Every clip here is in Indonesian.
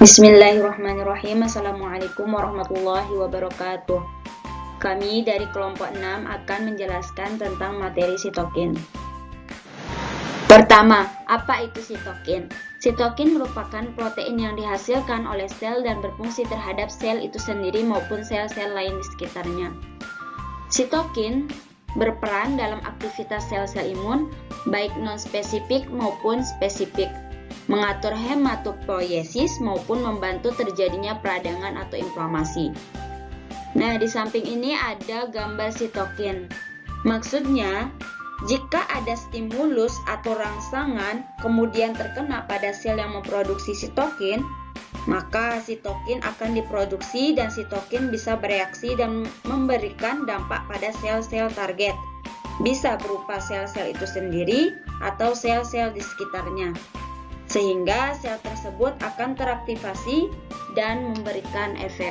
Bismillahirrahmanirrahim. Assalamualaikum warahmatullahi wabarakatuh. Kami dari kelompok 6 akan menjelaskan tentang materi sitokin. Pertama, apa itu sitokin? Sitokin merupakan protein yang dihasilkan oleh sel dan berfungsi terhadap sel itu sendiri maupun sel-sel lain di sekitarnya. Sitokin berperan dalam aktivitas sel-sel imun, baik non-spesifik maupun spesifik, mengatur hematopoiesis maupun membantu terjadinya peradangan atau inflamasi. Nah, di samping ini ada gambar sitokin. Maksudnya, jika ada stimulus atau rangsangan kemudian terkena pada sel yang memproduksi sitokin, maka sitokin akan diproduksi dan sitokin bisa bereaksi dan memberikan dampak pada sel-sel target. Bisa berupa sel-sel itu sendiri atau sel-sel di sekitarnya, sehingga sel tersebut akan teraktivasi dan memberikan efek.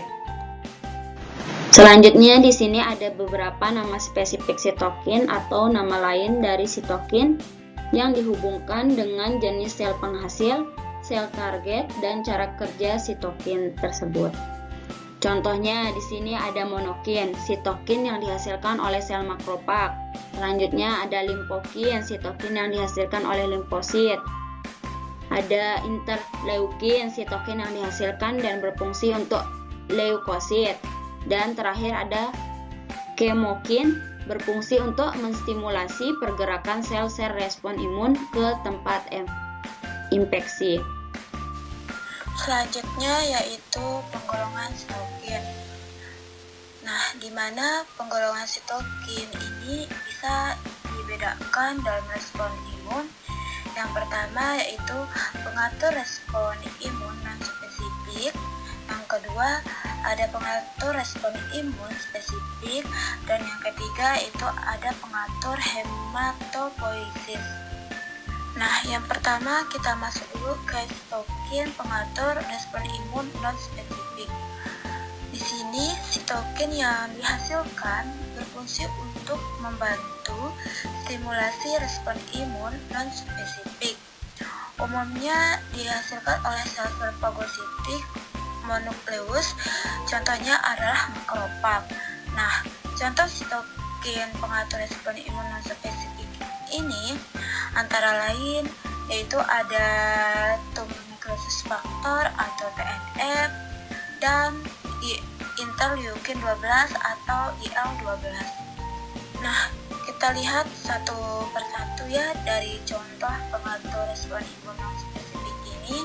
Selanjutnya di sini ada beberapa nama spesifik sitokin atau nama lain dari sitokin yang dihubungkan dengan jenis sel penghasil, sel target, dan cara kerja sitokin tersebut. Contohnya di sini ada monokin, sitokin yang dihasilkan oleh sel makrofag. Selanjutnya ada limfokin, sitokin yang dihasilkan oleh limfosit. Ada interleukin, sitokin yang dihasilkan dan berfungsi untuk leukosit. Dan terakhir ada kemokin, berfungsi untuk menstimulasi pergerakan sel-sel respon imun ke tempat infeksi. Selanjutnya yaitu penggolongan sitokin. Nah, di mana penggolongan sitokin ini bisa dibedakan dalam respon imun. Yang pertama yaitu pengatur respon imun non-spesifik. Yang kedua ada pengatur respon imun spesifik. Dan yang ketiga itu ada pengatur hematopoiesis. Nah, yang pertama kita masuk dulu ke sitokin pengatur respon imun non-spesifik. Di sini sitokin yang dihasilkan berfungsi untuk membantu stimulasi respon imun non-spesifik. Umumnya dihasilkan oleh sel-sel fagositik monukleus, contohnya adalah makrofag. Nah, contoh sitokin pengatur respon imun non-spesifik ini antara lain yaitu ada tumor necrosis factor atau TNF dan interleukin 12 atau IL-12. Nah, kita lihat satu persatu ya dari contoh pengatur respon imun non-spesifik ini.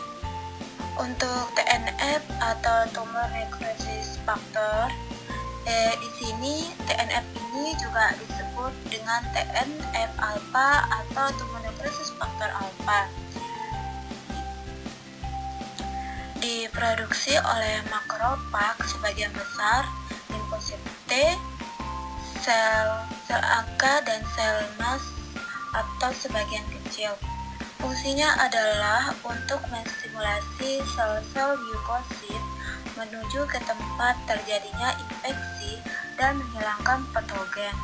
Untuk TNF atau tumor necrosis factor, di sini TNF ini juga disebut dengan TNF alpha atau tumor necrosis factor alpha. Diproduksi oleh makrofag sebagian besar, limfosit T, sel AK dan sel MAS atau sebagian kecil. Fungsinya adalah untuk menstimulasi sel-sel leukosit menuju ke tempat terjadinya infeksi dan menghilangkan patogen.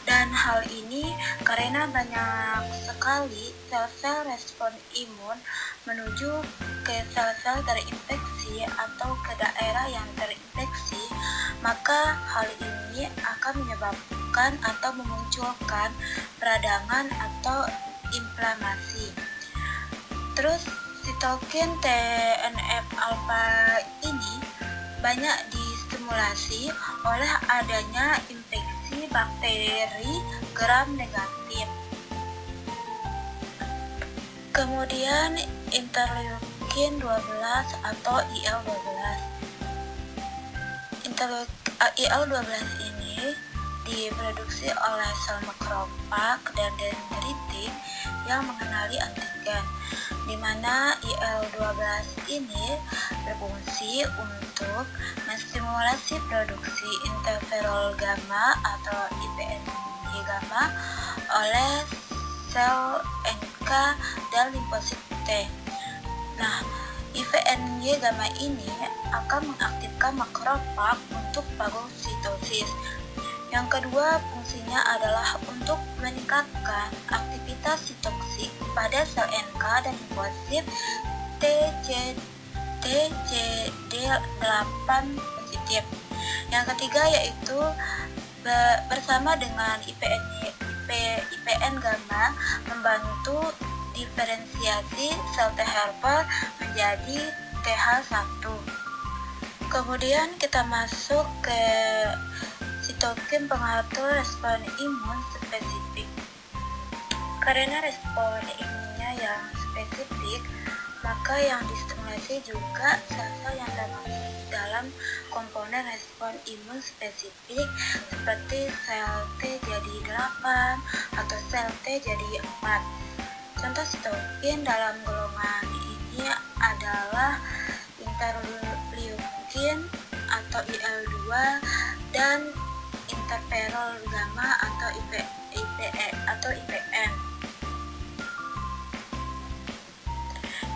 Dan hal ini karena banyak sekali sel-sel respon imun menuju ke sel-sel terinfeksi atau ke daerah yang terinfeksi, maka hal ini akan menyebabkan atau memunculkan peradangan atau inflamasi. Terus sitokin TNF alpha ini banyak distimulasi oleh adanya infeksi bakteri gram negatif. Kemudian interleukin 12 atau IL-12. IL-12 ini diproduksi oleh sel makrofag dan dendritik yang mengenali antigen, di mana IL-12 ini berfungsi untuk menstimulasi produksi interferon gamma atau IFNY gamma oleh sel NK dan limfosit T. Nah, IFNY gamma ini akan mengaktifkan makrofag untuk fagositosis. Yang kedua, fungsinya adalah untuk meningkatkan aktivitas sitoksik pada sel NK dan limfosit TCD 8 positif. Yang ketiga yaitu bersama dengan IPN gamma membantu diferensiasi sel T helper menjadi TH1. Kemudian kita masuk ke sitokin pengatur respon imun spesifik. Karena respon imunnya yang spesifik, maka yang distimulasi juga sel-sel yang termasuk dalam komponen respon imun spesifik seperti sel T jadi 8 atau sel T jadi 4. Contoh sitokin dalam golongan ini adalah interleukin atau IL-2 dan interferon gamma atau IPN.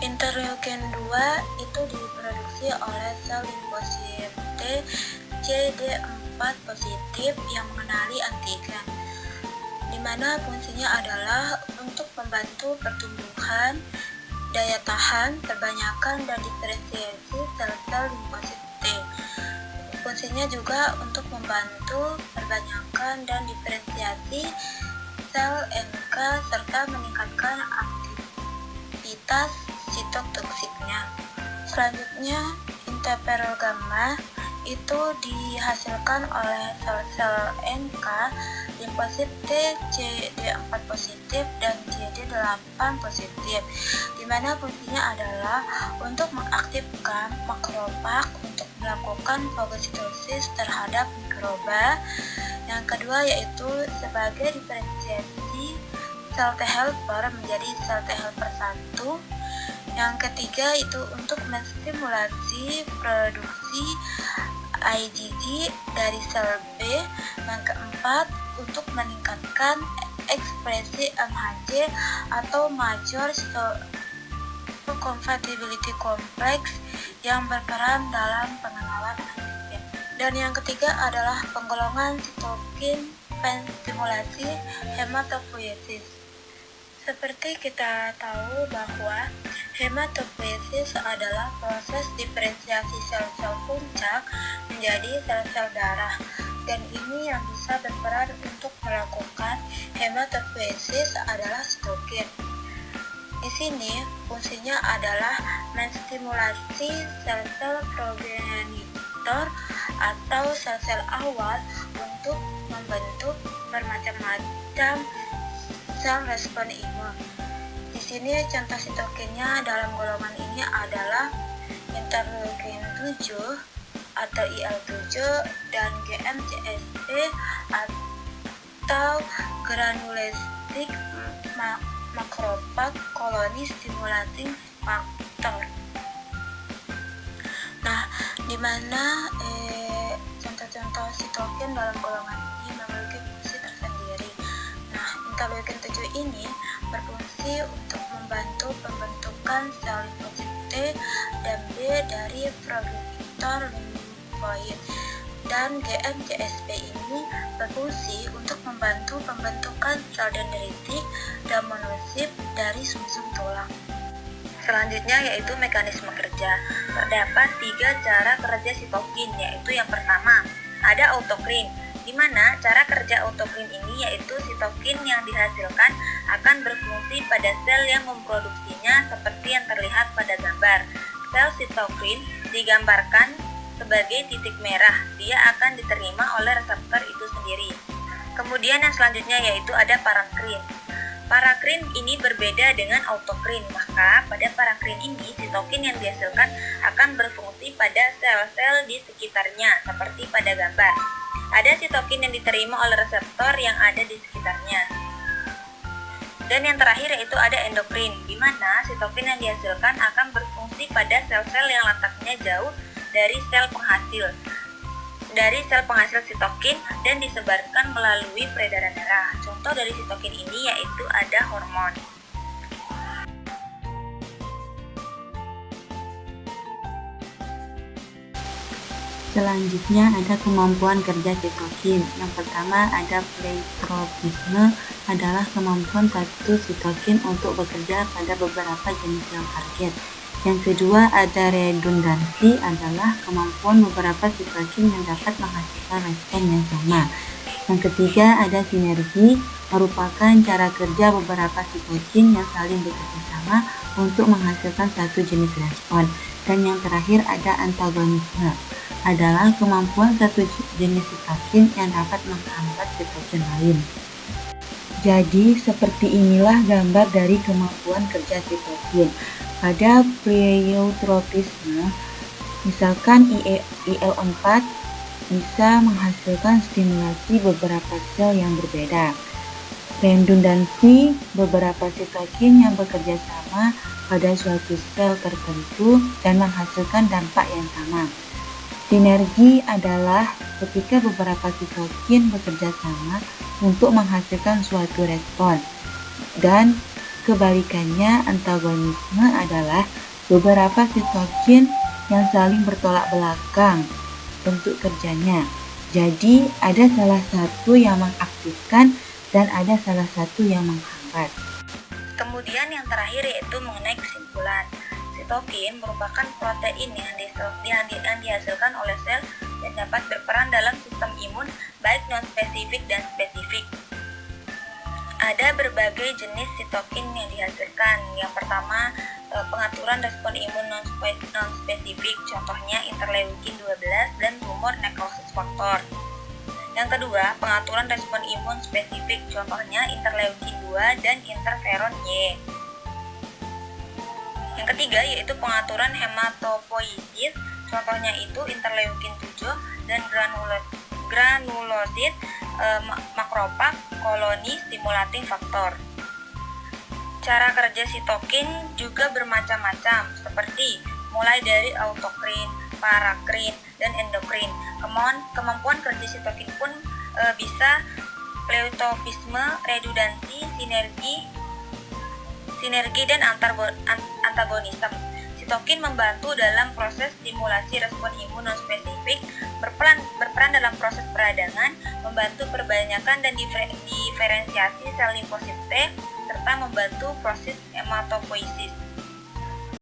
Interleukin 2 itu diproduksi oleh sel limfosit T CD4 positif yang mengenali antigen, di mana fungsinya adalah untuk membantu pertumbuhan, daya tahan, perbanyakan, dan diferensiasi sel-sel limfosit T. Fungsinya juga untuk membantu perbanyakan dan diferensiasi sel NK serta meningkatkan aktivitas sitotoksiknya. Selanjutnya, interferon gamma itu dihasilkan oleh sel-sel NK, limfosit T CD4 positif dan CD8 positif, di mana fungsinya adalah untuk mengaktifkan makrofag untuk melakukan fagositosis terhadap mikroba. Yang kedua yaitu sebagai diferensiasi sel T helper menjadi sel T helper 1. Yang ketiga itu untuk menstimulasi produksi IgG dari sel B. Yang keempat untuk meningkatkan ekspresi MHC atau Major Histocompatibility Complex yang berperan dalam pengenalan antigen. Dan yang ketiga adalah penggolongan sitokin penstimulasi hematopoiesis. Seperti kita tahu bahwa hematopoiesis adalah proses diferensiasi sel-sel puncak menjadi sel-sel darah, dan ini yang bisa berperan untuk melakukan hematopoiesis adalah sitokin. Di sini fungsinya adalah menstimulasi sel-sel progenitor atau sel-sel awal untuk membentuk bermacam-macam sel respon imun. Di sini contoh sitokinnya dalam golongan ini adalah interleukin 7 atau IL-7 dan GM-CSF atau granulocytic macrophage colony stimulating factor. Nah, di mana contoh-contoh sitokin dalam golongan ini memiliki fungsi tersendiri. Nah, interleukin 7 ini berfungsi untuk membantu pembentukan sel limfosit T dan B dari progenitor limfoid, dan GM-CSF ini berfungsi untuk membantu pembentukan sel dendritik dan monosit dari sumsum tulang. Selanjutnya yaitu mekanisme kerja. Terdapat 3 cara kerja sitokin, yaitu yang pertama ada autokrin, di mana cara kerja autokrin ini yaitu sitokin yang dihasilkan akan berfungsi pada sel yang memproduksinya seperti yang terlihat pada gambar. Sel sitokin digambarkan sebagai titik merah, dia akan diterima oleh reseptor itu sendiri. Kemudian yang selanjutnya yaitu ada parakrin. Parakrin ini berbeda dengan autokrin, maka pada parakrin ini sitokin yang dihasilkan akan berfungsi pada sel-sel di sekitarnya seperti pada gambar. Ada sitokin yang diterima oleh reseptor yang ada di sekitarnya. Dan yang terakhir yaitu ada endokrin, di mana sitokin yang dihasilkan akan berfungsi pada sel-sel yang letaknya jauh dari sel penghasil sitokin dan disebarkan melalui peredaran darah. Contoh dari sitokin ini yaitu ada hormon. Selanjutnya ada kemampuan kerja sitokin. Yang pertama ada pleitropisme, adalah kemampuan satu sitokin untuk bekerja pada beberapa jenis sel target. Yang kedua ada redundansi, adalah kemampuan beberapa sitokin yang dapat menghasilkan respon yang sama. Yang ketiga ada sinergi, merupakan cara kerja beberapa sitokin yang saling bekerja sama untuk menghasilkan satu jenis respon. Dan yang terakhir ada antagonisme, adalah kemampuan satu jenis sitokin yang dapat menghambat sitokin lain. Jadi seperti inilah gambar dari kemampuan kerja sitokin. Pada pleiotropisme, misalkan IL-4 bisa menghasilkan stimulasi beberapa sel yang berbeda. Redundansi, beberapa sitokin yang bekerja sama pada suatu sel tertentu dan menghasilkan dampak yang sama. Sinergi adalah ketika beberapa sitokin bekerja sama untuk menghasilkan suatu respon. Dan kebalikannya, antagonisme adalah beberapa sitokin yang saling bertolak belakang bentuk kerjanya. Jadi ada salah satu yang mengaktifkan dan ada salah satu yang menghambat. Kemudian yang terakhir yaitu mengenai kesimpulan. Sitokin merupakan protein yang dihasilkan oleh sel dan dapat berperan dalam sistem imun baik non-spesifik dan spesifik. Ada berbagai jenis sitokin yang dihasilkan. Yang pertama, pengaturan respon imun non-spesifik, contohnya interleukin 12 dan tumor necrosis factor. Yang kedua, pengaturan respon imun spesifik, contohnya interleukin 2 dan interferon Y. Yang ketiga yaitu pengaturan hematopoiesis, contohnya itu interleukin 7 dan granulosit makrophag koloni stimulating factor. Cara kerja sitokin juga bermacam-macam, seperti mulai dari autokrin, parakrin, dan endokrin. Kemampuan kerja sitokin pun bisa pleiotropisme, redundansi, sinergi dan antagonisme. Sitokin membantu dalam proses stimulasi respon imun non-spesifik, berperan dalam proses peradangan, membantu perbanyakan dan diferensiasi sel limfosit T, serta membantu proses hematopoiesis.